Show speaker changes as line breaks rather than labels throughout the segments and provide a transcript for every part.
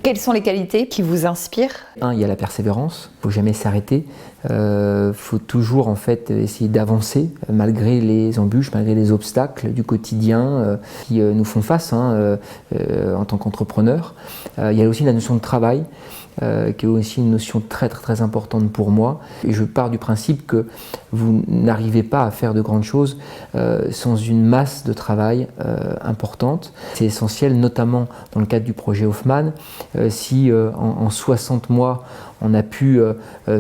Quelles sont les qualités qui vous inspirent?
Il y a la persévérance, il ne faut jamais s'arrêter, faut toujours en fait essayer d'avancer malgré les embûches, malgré les obstacles du quotidien qui nous font face en tant qu'entrepreneur. Il y a aussi la notion de travail, qui est aussi une notion très importante pour moi. Et je pars du principe que vous n'arrivez pas à faire de grandes choses sans une masse de travail importante. C'est essentiel, notamment dans le cadre du projet Hoffmann. Si en 60 mois, on a pu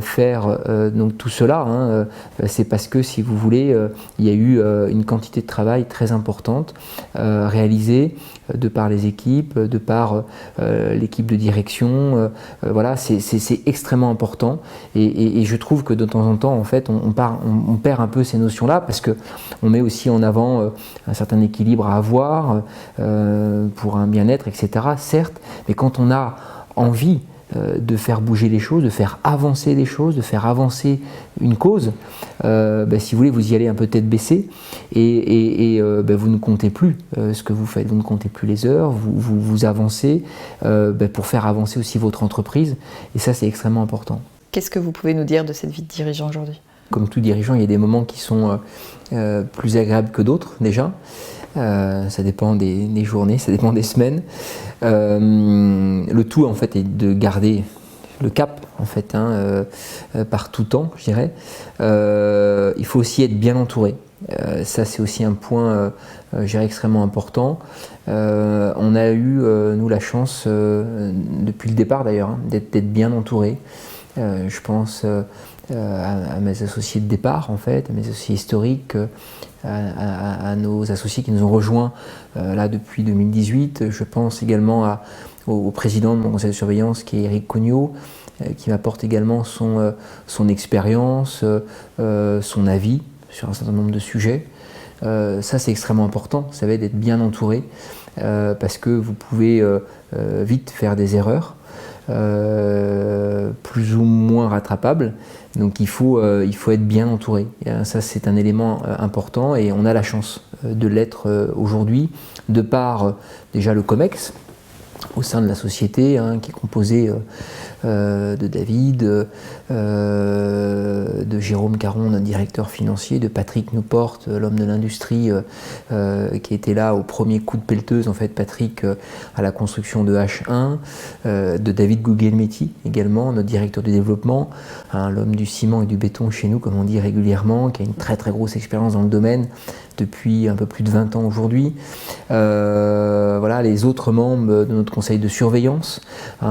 faire donc tout cela, c'est parce que, si vous voulez, il y a eu une quantité de travail très importante réalisée de par les équipes, de par l'équipe de direction. Voilà, c'est extrêmement important et je trouve que de temps en temps, en fait, on perd un peu ces notions-là parce qu'on met aussi en avant un certain équilibre à avoir pour un bien-être, etc. Certes, mais quand on a envie de faire bouger les choses, de faire avancer les choses, de faire avancer une cause, si vous voulez, vous y allez un peu tête baissée et vous ne comptez plus ce que vous faites, vous ne comptez plus les heures, vous avancez pour faire avancer aussi votre entreprise et ça, c'est extrêmement important.
Qu'est-ce que vous pouvez nous dire de cette vie de dirigeant aujourd'hui?
Comme tout dirigeant, il y a des moments qui sont plus agréables que d'autres déjà. Ça dépend des journées, ça dépend des semaines. Le tout en fait est de garder le cap en fait par tout temps, je dirais. Il faut aussi être bien entouré. Ça c'est aussi un point je dirais extrêmement important. On a eu nous la chance depuis le départ d'ailleurs d'être bien entouré. Je pense à mes associés de départ en fait, à mes associés historiques, à nos associés qui nous ont rejoints là depuis 2018. Je pense également au président de mon conseil de surveillance qui est Éric Cognot, qui m'apporte également son expérience, son avis sur un certain nombre de sujets. Ça c'est extrêmement important, vous savez, d'être bien entouré parce que vous pouvez vite faire des erreurs. Plus ou moins rattrapable, donc il faut être bien entouré. Et ça c'est un élément important et on a la chance de l'être aujourd'hui de par déjà le COMEX au sein de la société qui est composé de David, de Jérôme Caron, notre directeur financier, de Patrick Nouporte, l'homme de l'industrie qui était là au premier coup de pelleteuse, en fait, Patrick à la construction de H1, de David Guglielmetti également, notre directeur du développement, l'homme du ciment et du béton chez nous, comme on dit régulièrement, qui a une très grosse expérience dans le domaine depuis un peu plus de 20 ans aujourd'hui. Voilà, les autres membres de notre conseil de surveillance,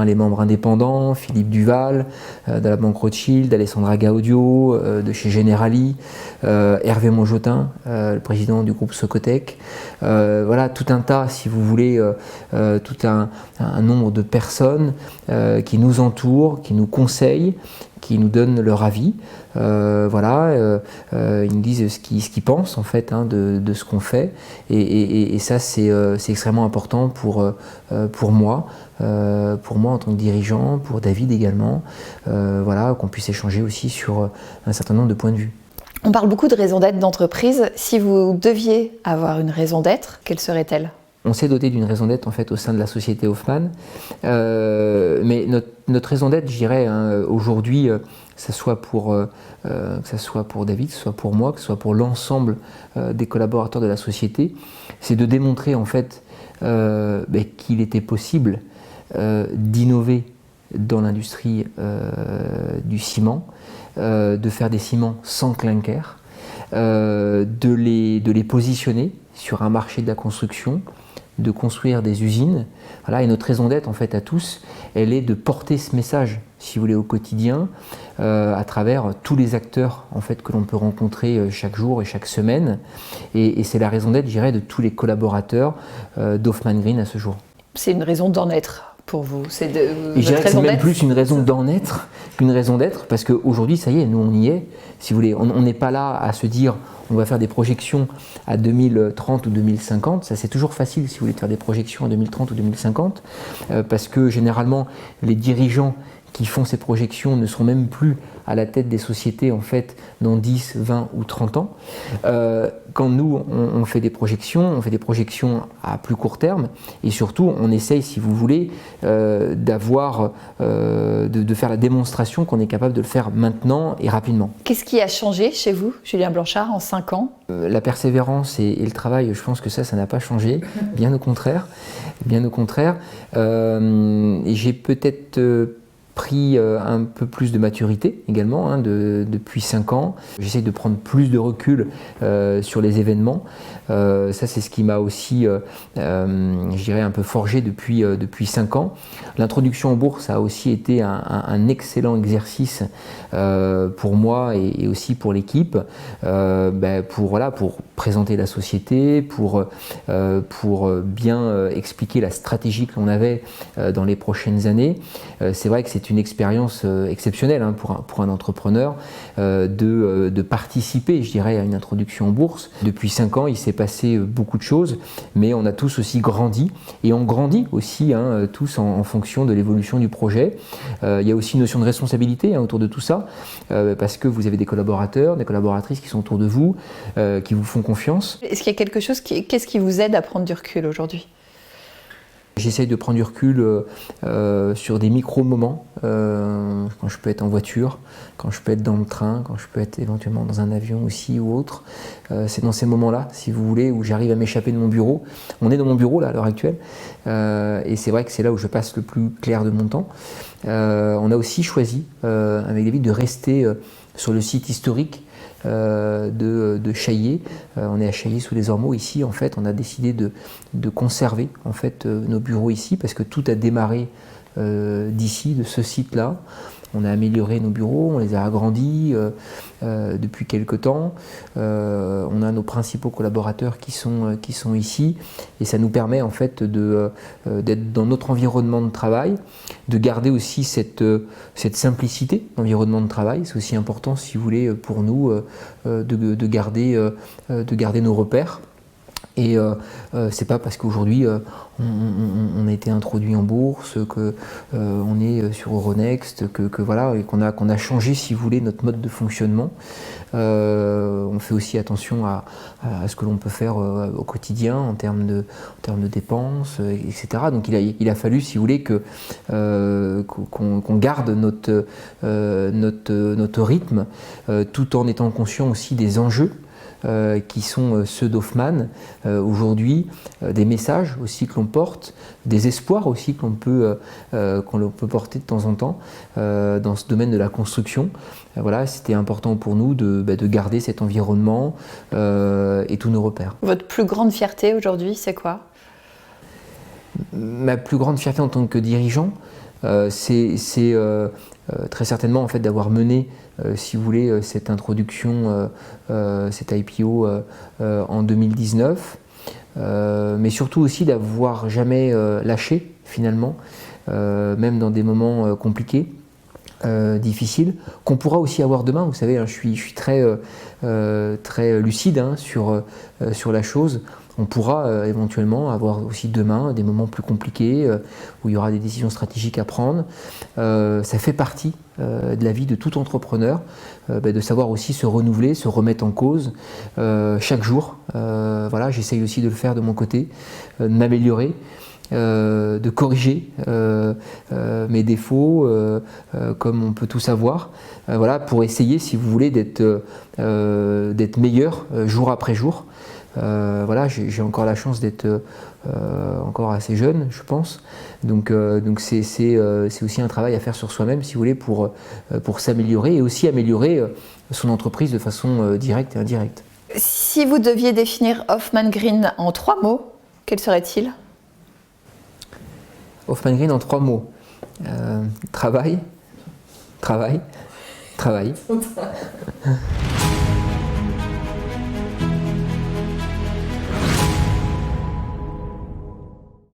les membres indépendants, Philippe Duval, de la banque Rothschild, Alessandra Gaudio, de chez Generali, Hervé Monjotin, le président du groupe Socotec. Voilà, tout un tas, si vous voulez, tout un nombre de personnes qui nous entourent, qui nous conseillent, qui nous donnent leur avis. Voilà, ils nous disent ce qu'ils pensent en fait de ce qu'on fait et ça c'est extrêmement important pour moi en tant que dirigeant, pour David également, voilà, qu'on puisse échanger aussi sur un certain nombre de points de vue.
On parle beaucoup de raison d'être d'entreprise. Si vous deviez avoir une raison d'être, quelle serait-elle ?
On s'est doté d'une raison d'être en fait au sein de la société Hoffmann, mais notre raison d'être, je dirais, aujourd'hui, que ce soit pour David, que ce soit pour moi, que ce soit pour l'ensemble des collaborateurs de la société, c'est de démontrer en fait qu'il était possible d'innover dans l'industrie du ciment, de faire des ciments sans clinker, de les positionner sur un marché de la construction, de construire des usines. Voilà, et notre raison d'être en fait à tous, elle est de porter ce message, si vous voulez, au quotidien, à travers tous les acteurs en fait que l'on peut rencontrer chaque jour et chaque semaine. Et c'est la raison d'être, je dirais, de tous les collaborateurs d'Hoffmann Green à ce jour.
C'est une raison d'en être pour vous.
Je dirais que c'est même plus une raison d'en être qu'une raison d'être, parce qu'aujourd'hui, ça y est, nous on y est. Si vous voulez, on n'est pas là à se dire on va faire des projections à 2030 ou 2050. Ça, c'est toujours facile si vous voulez faire des projections à 2030 ou 2050, parce que généralement, les dirigeants qui font ces projections ne seront même plus à la tête des sociétés en fait dans 10, 20 ou 30 ans. Quand nous on fait des projections à plus court terme et surtout on essaye, si vous voulez, de faire la démonstration qu'on est capable de le faire maintenant et rapidement.
Qu'est-ce qui a changé chez vous, Julien Blanchard, en 5 ans ?
La persévérance et le travail, je pense que ça n'a pas changé, bien au contraire. Bien au contraire. Et j'ai peut-être pris un peu plus de maturité également depuis 5 ans. J'essaye de prendre plus de recul sur les événements. Ça, c'est ce qui m'a aussi, je dirais, un peu forgé depuis 5 ans. L'introduction en bourse a aussi été un excellent exercice pour moi et aussi pour l'équipe, pour présenter la société, pour bien expliquer la stratégie que l'on avait dans les prochaines années. C'est vrai que c'est une expérience exceptionnelle pour un entrepreneur de participer, je dirais, à une introduction en bourse. Depuis 5 ans, il s'est passé beaucoup de choses, mais on a tous aussi grandi et on grandit aussi tous en fonction de l'évolution du projet. Il y a aussi une notion de responsabilité autour de tout ça, parce que vous avez des collaborateurs, des collaboratrices qui sont autour de vous, qui vous font confiance.
Est-ce qu'il y a quelque chose qu'est-ce qui vous aide à prendre du recul aujourd'hui ?
J'essaye de prendre du recul sur des micro-moments, quand je peux être en voiture, quand je peux être dans le train, quand je peux être éventuellement dans un avion aussi ou autre. C'est dans ces moments-là, si vous voulez, où j'arrive à m'échapper de mon bureau. On est dans mon bureau là, à l'heure actuelle, et c'est vrai que c'est là où je passe le plus clair de mon temps. On a aussi choisi, avec David, de rester sur le site historique de Chaillé. On est à Chaillé sous les Ormeaux. Ici, en fait, on a décidé de conserver en fait nos bureaux ici parce que tout a démarré d'ici, de ce site-là. On a amélioré nos bureaux, on les a agrandis depuis quelque temps. On a nos principaux collaborateurs qui sont ici et ça nous permet en fait d'être dans notre environnement de travail, de garder aussi cette simplicité d'environnement de travail. C'est aussi important, si vous voulez, pour nous de garder nos repères. Et c'est pas parce qu'aujourd'hui on a été introduit en bourse, qu'on est sur Euronext, voilà, et qu'on a changé, si vous voulez, notre mode de fonctionnement. On fait aussi attention à ce que l'on peut faire au quotidien en termes de dépenses, etc. Donc il a fallu, si vous voulez, qu'on garde notre rythme, tout en étant conscient aussi des enjeux qui sont ceux d'Hoffmann aujourd'hui, des messages aussi que l'on porte, des espoirs aussi qu'on peut porter de temps en temps dans ce domaine de la construction. Voilà, c'était important pour nous de garder cet environnement et tous nos repères.
Votre plus grande fierté aujourd'hui, c'est quoi ?
Ma plus grande fierté en tant que dirigeant, c'est très certainement en fait d'avoir mené, si vous voulez, cette introduction, cette IPO en 2019, mais surtout aussi d'avoir jamais lâché finalement, même dans des moments compliqués, difficiles, qu'on pourra aussi avoir demain. Vous savez, je suis très lucide sur la chose. On pourra éventuellement avoir aussi demain des moments plus compliqués où il y aura des décisions stratégiques à prendre. Ça fait partie de la vie de tout entrepreneur, de savoir aussi se renouveler, se remettre en cause chaque jour. Voilà, j'essaye aussi de le faire de mon côté, de m'améliorer. De corriger mes défauts comme on peut tous avoir, voilà, pour essayer, si vous voulez, d'être meilleur jour après jour. Voilà, j'ai encore la chance d'être encore assez jeune, je pense. Donc c'est aussi un travail à faire sur soi-même, si vous voulez, pour s'améliorer et aussi améliorer son entreprise de façon directe et indirecte.
Si vous deviez définir Hoffmann Green en 3 mots, quels seraient-ils ?
Hoffmann Green en 3 mots. Travail.